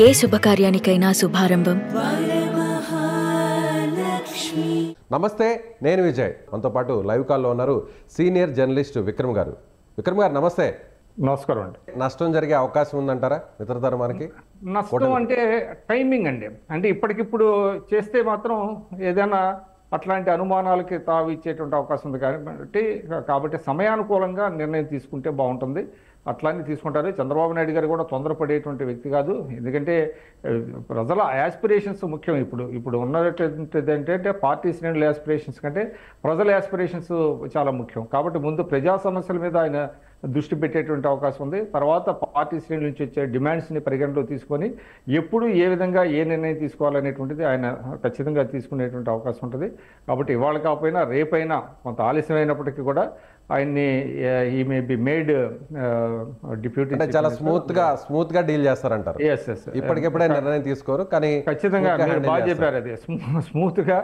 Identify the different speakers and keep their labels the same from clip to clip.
Speaker 1: ఏ శుభకార్యానికైనా శుభారంభం.
Speaker 2: నమస్తే, నేను విజయ్. మనతో పాటు లైవ్ కాల్లో ఉన్నారు సీనియర్ జర్నలిస్ట్ విక్రమ్ గారు. విక్రమ్ గారు నమస్తే.
Speaker 3: నమస్కారం అండి.
Speaker 2: నష్టం జరిగే అవకాశం ఉందంటారా మిత్రధర్మానికి?
Speaker 3: నష్టం అంటే టైమింగ్ అండి. అంటే ఇప్పటికిప్పుడు చేస్తే మాత్రం ఏదైనా అట్లాంటి అనుమానాలకి తావిచ్చేటువంటి అవకాశం ఉంది కాబట్టి సమయానుకూలంగా నిర్ణయం తీసుకుంటే బాగుంటుంది. అట్లానే తీసుకుంటారు. చంద్రబాబు నాయుడు గారు కూడా తొందరపడేటువంటి వ్యక్తి కాదు. ఎందుకంటే ప్రజల యాస్పిరేషన్స్ ముఖ్యం. ఇప్పుడు ఉన్నటువంటిది ఏంటంటే పార్టీ శ్రేణుల యాస్పిరేషన్స్ కంటే ప్రజల యాస్పిరేషన్స్ చాలా ముఖ్యం. కాబట్టి ముందు ప్రజా సమస్యల మీద ఆయన దృష్టి పెట్టేటువంటి అవకాశం ఉంది. తర్వాత పార్టీ శ్రేణుల నుంచి వచ్చే డిమాండ్స్ని పరిగణలో తీసుకొని ఎప్పుడు ఏ విధంగా ఏ నిర్ణయం తీసుకోవాలనేటువంటిది ఆయన ఖచ్చితంగా తీసుకునేటువంటి అవకాశం ఉంటుంది. కాబట్టి ఇవాళ కాకపోయినా రేపైనా కొంత ఆలస్యమైనప్పటికీ కూడా ఆయన్ని ఈ మే బి మేడ్ డిప్యూటీ
Speaker 2: చాలా స్మూత్ గా డీల్ చేస్తారంటారు. ఇప్పటికెప్పుడే నిర్ణయం తీసుకోరు, కానీ
Speaker 3: ఖచ్చితంగా బాగా చెప్పారు. అది స్మూత్ గా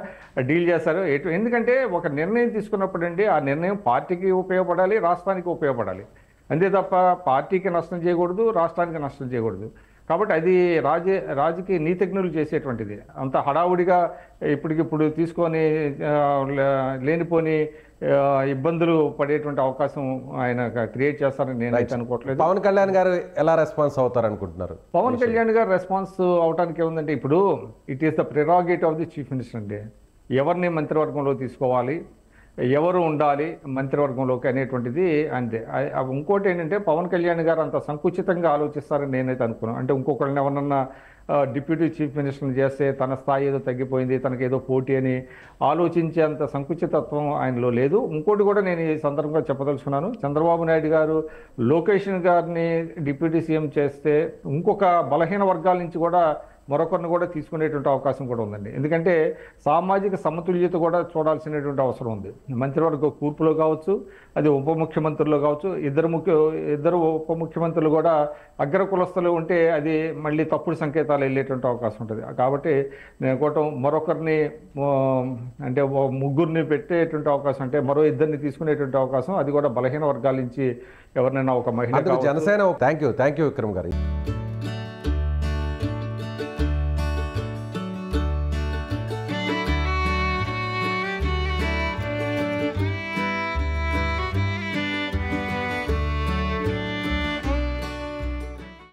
Speaker 3: డీల్ చేస్తారు. ఎందుకంటే ఒక నిర్ణయం తీసుకున్నప్పుడు అండి ఆ నిర్ణయం పార్టీకి ఉపయోగపడాలి, రాష్ట్రానికి ఉపయోగపడాలి. అంతే తప్ప పార్టీకి నష్టం చేయకూడదు, రాష్ట్రానికి నష్టం చేయకూడదు. కాబట్టి అది రాజకీయ నీతిజ్ఞులు చేసేటువంటిది. అంత హడావుడిగా ఇప్పటికిప్పుడు తీసుకొని లేనిపోని ఇబ్బందులు పడేటువంటి అవకాశం ఆయన క్రియేట్ చేస్తారని నేనైతే అనుకోవట్లేదు.
Speaker 2: పవన్ కళ్యాణ్ గారు ఎలా రెస్పాన్స్ అవుతారు అనుకుంటున్నారు?
Speaker 3: పవన్ కళ్యాణ్ గారు రెస్పాన్స్ అవడానికి ఏముందంటే, ఇప్పుడు it is the prerogative of the chief minister అండి. ఎవరిని మంత్రివర్గంలో తీసుకోవాలి, ఎవరు ఉండాలి మంత్రివర్గంలోకి అనేటువంటిది అంతే. ఇంకోటి ఏంటంటే పవన్ కళ్యాణ్ గారు అంత సంకుచితంగా ఆలోచిస్తారని నేనైతే అనుకున్నాను. అంటే ఇంకొకరిని ఎవరన్నా డిప్యూటీ చీఫ్ మినిస్టర్ని చేస్తే తన స్థాయి ఏదో తగ్గిపోయింది, తనకి ఏదో పోటీ అని ఆలోచించే అంత సంకుచితత్వం ఆయనలో లేదు. ఇంకోటి కూడా నేను ఈ సందర్భంగా చెప్పదలుచుకున్నాను. చంద్రబాబు నాయుడు గారు లోకేష్ గారిని డిప్యూటీ సీఎం చేస్తే ఇంకొక బలహీన వర్గాల నుంచి కూడా మరొకరిని కూడా తీసుకునేటువంటి అవకాశం కూడా ఉందండి. ఎందుకంటే సామాజిక సమతుల్యత కూడా చూడాల్సినటువంటి అవసరం ఉంది. మంత్రివర్గ కూర్పులో కావచ్చు, అది ఉప ముఖ్యమంత్రుల్లో కావచ్చు. ఇద్దరు ఉప ముఖ్యమంత్రులు కూడా అగ్ర కులస్తులు ఉంటే అది మళ్ళీ తప్పుడు సంకేతాలు వెళ్ళేటువంటి అవకాశం ఉంటుంది. కాబట్టి నేను కోటం మరొకరిని అంటే ముగ్గురిని పెట్టేటువంటి అవకాశం, అంటే మరో ఇద్దరిని తీసుకునేటువంటి అవకాశం, అది కూడా బలహీన వర్గాల నుంచి ఎవరినైనా ఒక మహిళ.
Speaker 2: జనసేన. థ్యాంక్ యూ విక్రమ్ గారు.